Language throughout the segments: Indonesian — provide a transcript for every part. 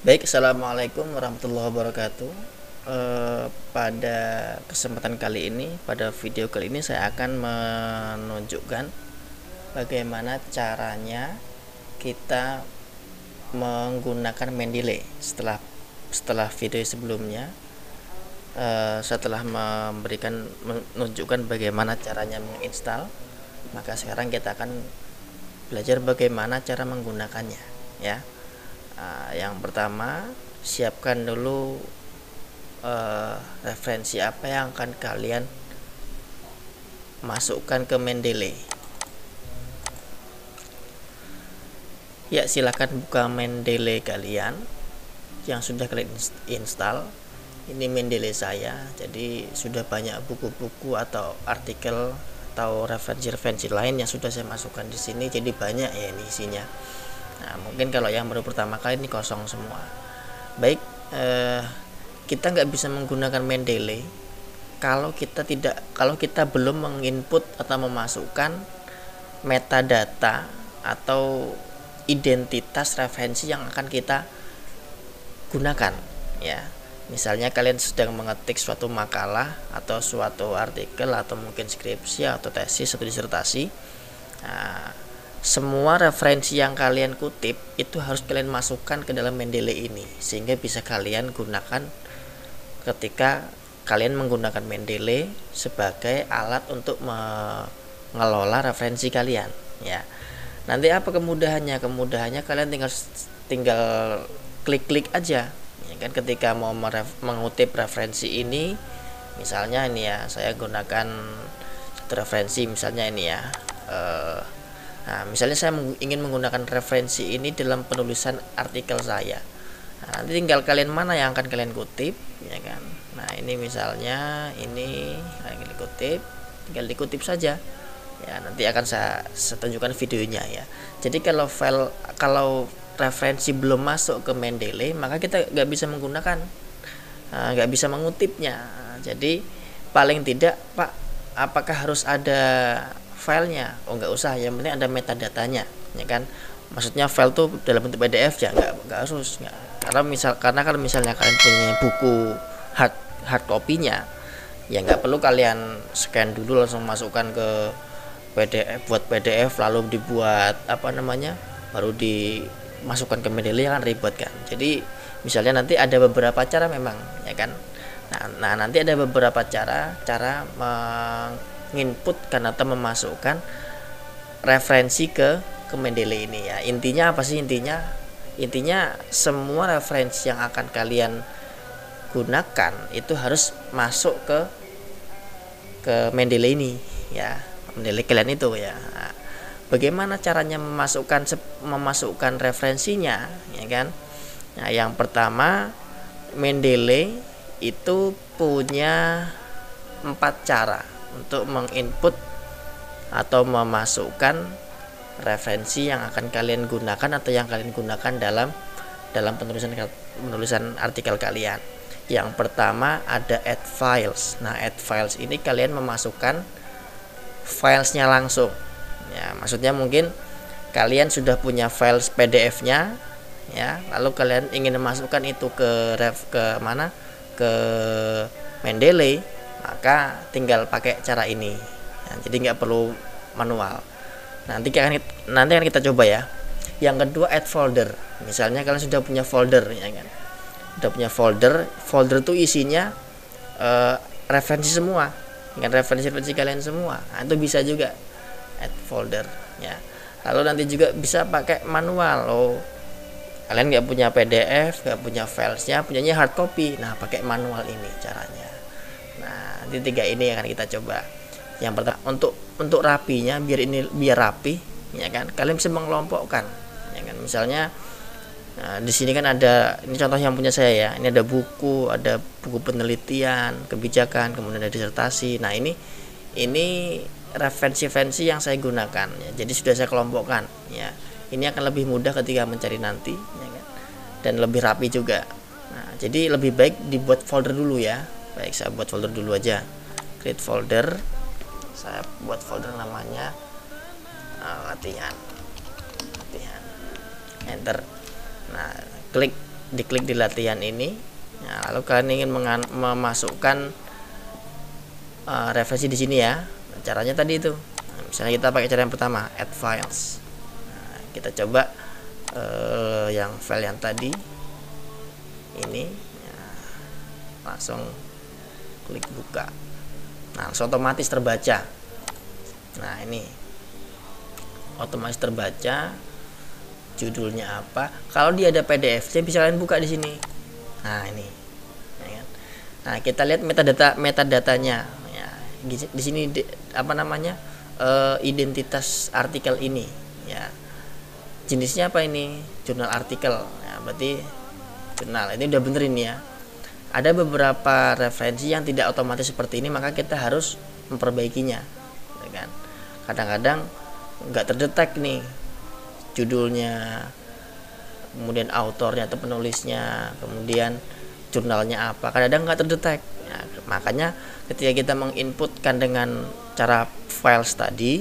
Baik, assalamualaikum warahmatullahi wabarakatuh. Pada kesempatan kali ini, pada video kali ini saya akan menunjukkan bagaimana caranya kita menggunakan Mendeley. Setelah video sebelumnya, setelah menunjukkan bagaimana caranya menginstal, maka sekarang kita akan belajar bagaimana cara menggunakannya, ya. Yang pertama, siapkan dulu referensi apa yang akan kalian masukkan ke Mendeley. Ya, silahkan buka Mendeley kalian yang sudah kalian install. Ini Mendeley saya, jadi sudah banyak buku-buku atau artikel atau referensi lain yang sudah saya masukkan di sini, jadi banyak ya ini isinya. Nah, mungkin kalau yang baru pertama kali ini kosong semua. Baik, kita nggak bisa menggunakan Mendeley kalau kita belum menginput atau memasukkan metadata atau identitas referensi yang akan kita gunakan, ya. Misalnya kalian sedang mengetik suatu makalah atau suatu artikel atau mungkin skripsi atau tesis atau disertasi. Nah, semua referensi yang kalian kutip itu harus kalian masukkan ke dalam Mendeley ini, sehingga bisa kalian gunakan ketika kalian menggunakan Mendeley sebagai alat untuk mengelola referensi kalian, ya. Nanti apa kemudahannya? Kemudahannya kalian tinggal klik-klik aja, ya kan. Ketika mau mengutip referensi ini, misalnya ini ya, saya gunakan referensi misalnya ini ya. Nah, misalnya saya ingin menggunakan referensi ini dalam penulisan artikel saya. Nah, nanti tinggal kalian mana yang akan kalian kutip, ya kan. Nah, ini misalnya ini yang dikutip, tinggal dikutip saja. Ya, nanti akan saya tunjukkan videonya ya. Jadi kalau referensi belum masuk ke Mendeley, maka kita nggak bisa menggunakan, nggak bisa mengutipnya. Jadi paling tidak, Pak, apakah harus ada filenya? Oh, nggak usah, yang penting ada metadatanya, ya kan. Maksudnya file tuh dalam bentuk PDF ya, nggak harus, nggak. Karena kalau misalnya kalian punya buku hard copy-nya, ya nggak perlu kalian scan dulu langsung masukkan ke PDF, buat PDF lalu dibuat baru dimasukkan ke Mendeley, kan ribet kan. Jadi misalnya nanti ada beberapa cara memang, ya kan. Nah nanti ada beberapa cara menginputkan atau memasukkan referensi ke Mendeley ini ya. Intinya apa sih? Intinya semua referensi yang akan kalian gunakan itu harus masuk ke Mendeley ini ya. Mendeley kalian itu ya. Nah, bagaimana caranya memasukkan referensinya, ya kan? Nah, yang pertama, Mendeley itu punya 4 cara untuk menginput atau memasukkan referensi yang akan kalian gunakan atau yang kalian gunakan dalam penulisan artikel kalian. Yang pertama ada add files. Nah, add files ini kalian memasukkan filesnya langsung, ya. Maksudnya mungkin kalian sudah punya file PDF-nya, ya, lalu kalian ingin memasukkan itu ke Mendeley, maka tinggal pakai cara ini, ya, jadi nggak perlu manual. Nanti akan kita coba ya. Yang kedua add folder. Misalnya kalian sudah punya folder, ya kan, sudah punya folder tuh isinya referensi semua, dengan referensi kalian semua. Nah, itu bisa juga add folder, ya. Lalu nanti juga bisa pakai manual. Kalian nggak punya PDF, nggak punya filesnya, punyanya hard copy. Nah, pakai manual ini caranya. Nah, nanti 3 ini akan kita coba. Yang pertama, untuk rapinya, biar rapi, ya kan. Kalian bisa mengelompokkan, ya kan. Misalnya di sini kan ada, ini contoh yang punya saya ya. Ini ada buku penelitian, kebijakan, kemudian ada disertasi. Nah, ini referensi yang saya gunakan ya. Jadi sudah saya kelompokkan ya. Ini akan lebih mudah ketika mencari nanti, ya kan? Dan lebih rapi juga. Nah, jadi lebih baik dibuat folder dulu ya. Baik, saya buat folder dulu aja. Create folder. Saya buat folder namanya latihan. Enter. Nah, klik diklik di latihan ini. Nah, lalu kalian ingin memasukkan referensi di sini ya. Caranya tadi itu. Nah, misalnya kita pakai cara yang pertama, add files. Nah, kita coba yang file yang tadi ini, nah, langsung klik buka. Nah, langsung otomatis terbaca. Nah, ini otomatis terbaca. Judulnya apa? Kalau dia ada PDF, saya bisa kalian buka di sini. Nah, ini. Ya kan? Nah, kita lihat metadatanya. Ya, di sini apa namanya? Identitas artikel ini. Ya. Jenisnya apa ini? Jurnal artikel. Ya, berarti jurnal. Ini udah bener ini ya. Ada beberapa referensi yang tidak otomatis seperti ini, maka kita harus memperbaikinya. Ya kan? Kadang-kadang nggak terdetek nih judulnya, kemudian autornya atau penulisnya, kemudian jurnalnya apa, kadang-kadang nggak terdetek. Ya, makanya ketika kita menginputkan dengan cara files tadi,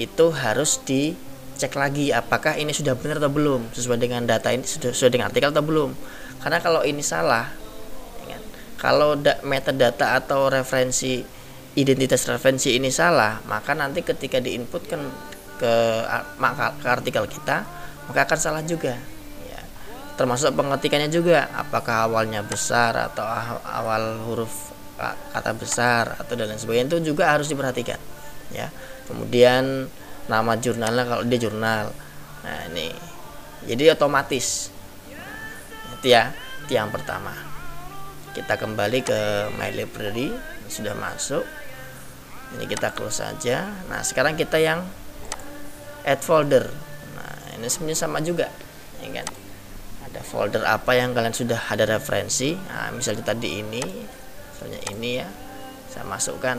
itu harus dicek lagi apakah ini sudah benar atau belum, sesuai dengan data ini, sesuai dengan artikel atau belum. Karena kalau ini salah, ya, kalau metadata atau referensi, identitas referensi ini salah, maka nanti ketika diinputkan ke artikel kita, maka akan salah juga ya. Termasuk pengetikannya juga, apakah awalnya besar atau awal huruf kata besar atau dan lain sebagainya, itu juga harus diperhatikan ya. Kemudian nama jurnalnya, kalau dia jurnal, nah ini jadi otomatis itu ya. Itu yang pertama. Kita kembali ke my library, sudah masuk, ini kita close saja. Nah, sekarang kita yang add folder. Nah, ini sebenarnya sama juga ya kan. Ada folder apa yang kalian sudah ada referensi. Nah, misalnya tadi ini, misalnya ini ya, saya masukkan,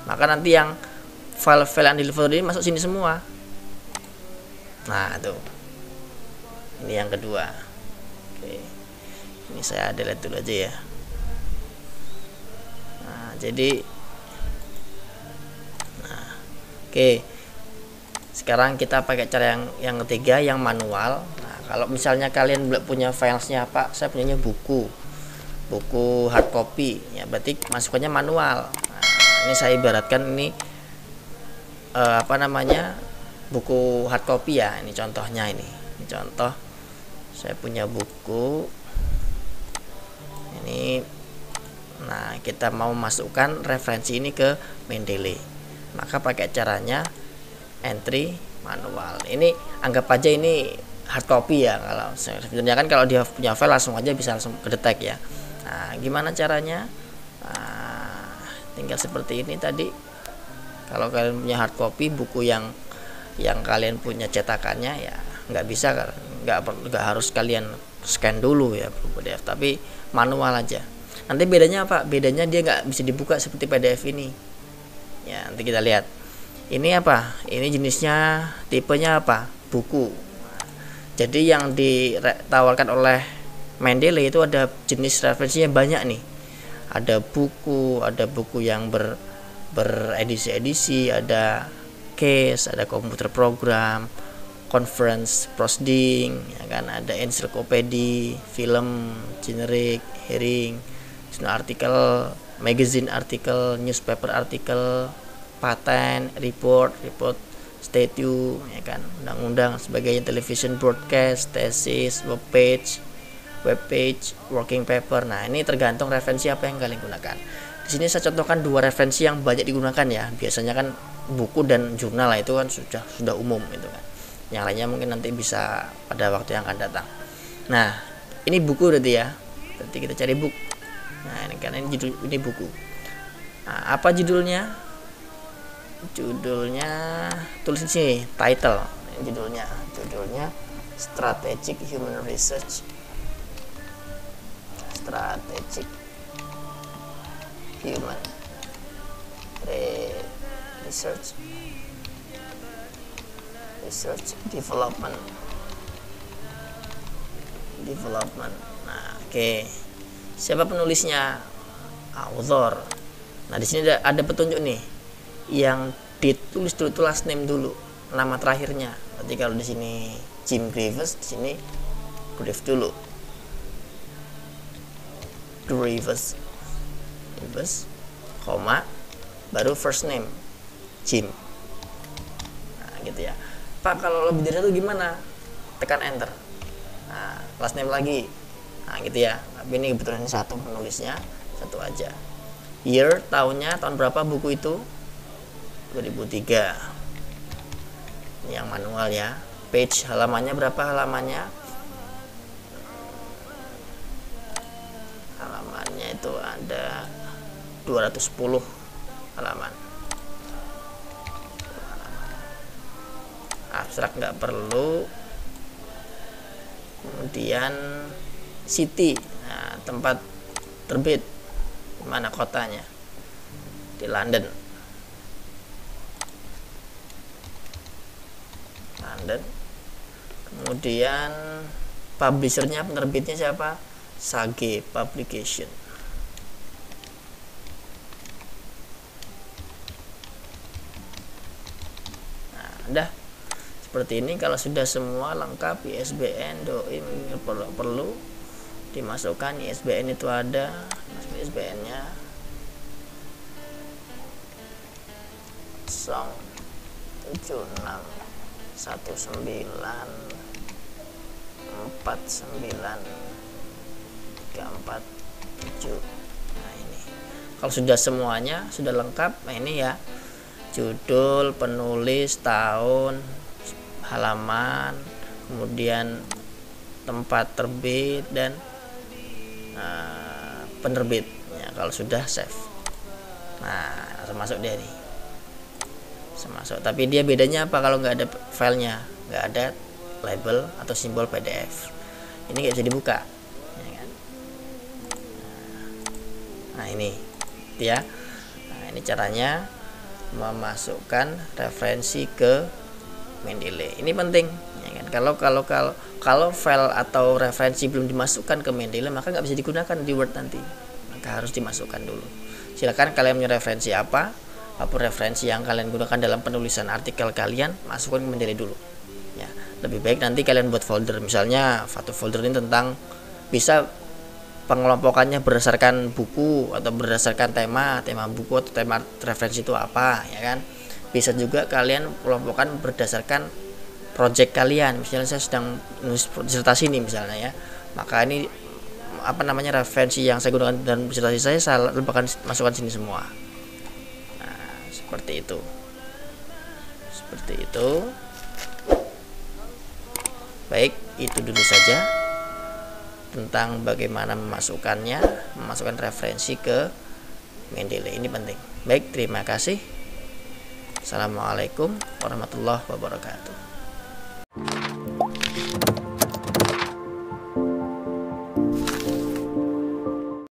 maka nanti yang file-file yang di folder ini masuk sini semua. Nah, tuh, ini yang kedua. Oke, ini saya delete dulu aja ya. Nah, jadi oke, sekarang kita pakai cara yang ketiga, yang manual. Nah, kalau misalnya kalian punya filesnya apa, saya punyanya buku hard copy ya, berarti masukannya manual. Nah, ini saya ibaratkan ini apa namanya, buku hard copy ya. Ini contohnya, ini contoh saya punya buku ini. Nah, kita mau masukkan referensi ini ke Mendeley, maka pakai caranya entry manual. Ini anggap aja ini hard copy ya. Kalau sebenarnya kan kalau dia punya file langsung aja bisa langsung kedetek ya. Nah, gimana caranya? Nah, tinggal seperti ini tadi. Kalau kalian punya hard copy, buku yang kalian punya cetakannya ya, nggak bisa, nggak harus kalian scan dulu ya PDF, tapi manual aja. Nanti bedanya apa? Bedanya dia nggak bisa dibuka seperti PDF ini ya. Nanti kita lihat ini apa, ini jenisnya, tipenya apa, buku. Jadi yang ditawarkan oleh Mendeley itu ada jenis referensinya banyak nih. Ada buku yang beredisi-edisi, ada case, ada komputer program, conference, proceeding ya kan, ada encyclopedia, film, generic, hearing, jurnal artikel, magazine artikel, newspaper artikel, patent, report, statute ya kan, undang-undang sebagainya, television broadcast, tesis, webpage, working paper. Nah, ini tergantung referensi apa yang kalian gunakan. Di sini saya contohkan dua referensi yang banyak digunakan ya. Biasanya kan buku dan jurnal lah, itu kan sudah umum itu kan. Yang lainnya mungkin nanti bisa pada waktu yang akan datang. Nah, ini buku berarti ya. Berarti kita cari buku. Nah, ini kan ini buku. Nah, apa judulnya? Judulnya tulis di sini, title. Ini judulnya Strategic Human Research. Strategic Human Research Development. Nah, oke. Siapa penulisnya? Author. Nah, di sini ada petunjuk nih. Yang ditulis dulu last name dulu, nama terakhirnya. Berarti kalau di sini Jim Greaves, di sini Greaves dulu. Reverse, koma, baru first name Jim. Nah, gitu ya. Pak, kalau lebih dari satu gimana? Tekan enter. Nah, last name lagi. Nah, gitu ya. Tapi ini kebetulan satu penulisnya, satu aja. Year, tahunnya, tahun berapa buku itu? 2003. Ini yang manual ya. Page, halamannya berapa halamannya? Halamannya itu ada 210 halaman. Abstrak nggak perlu. Kemudian city, nah, tempat terbit, mana kotanya? Di London. Kemudian publishernya, penerbitnya siapa? Sage Publication. Nah, udah seperti ini. Kalau sudah semua lengkap, ISBN, DOI perlu dimasukkan. ISBN itu ada, ISBN-nya 07619493447. Nah, ini kalau sudah semuanya sudah lengkap. Nah, ini ya, judul, penulis, tahun, halaman, kemudian tempat terbit, dan penerbitnya. Kalau sudah save, nah langsung masuk dia nih, masuk. Tapi dia bedanya apa? Kalau nggak ada filenya, nggak ada label atau simbol PDF, ini nggak bisa dibuka ya kan? Nah ini ya. Nah, ini caranya memasukkan referensi ke Mendeley. Ini penting ya kan? Kalau file atau referensi belum dimasukkan ke Mendeley, maka nggak bisa digunakan di Word nanti. Maka harus dimasukkan dulu. Silakan kalian punya referensi apapun referensi yang kalian gunakan dalam penulisan artikel kalian, masukkan ke Mendeley dulu ya. Lebih baik nanti kalian buat folder, misalnya satu folder ini tentang, bisa pengelompokannya berdasarkan buku atau berdasarkan tema buku atau tema referensi itu apa ya kan. Bisa juga kalian kelompokkan berdasarkan project kalian. Misalnya saya sedang menulis disertasi nih misalnya ya, maka ini referensi yang saya gunakan dalam disertasi saya masukkan sini semua. Nah, seperti itu. Baik, itu dulu saja tentang bagaimana memasukkan referensi ke Mendeley. Ini penting. Baik, terima kasih. Assalamualaikum warahmatullahi wabarakatuh.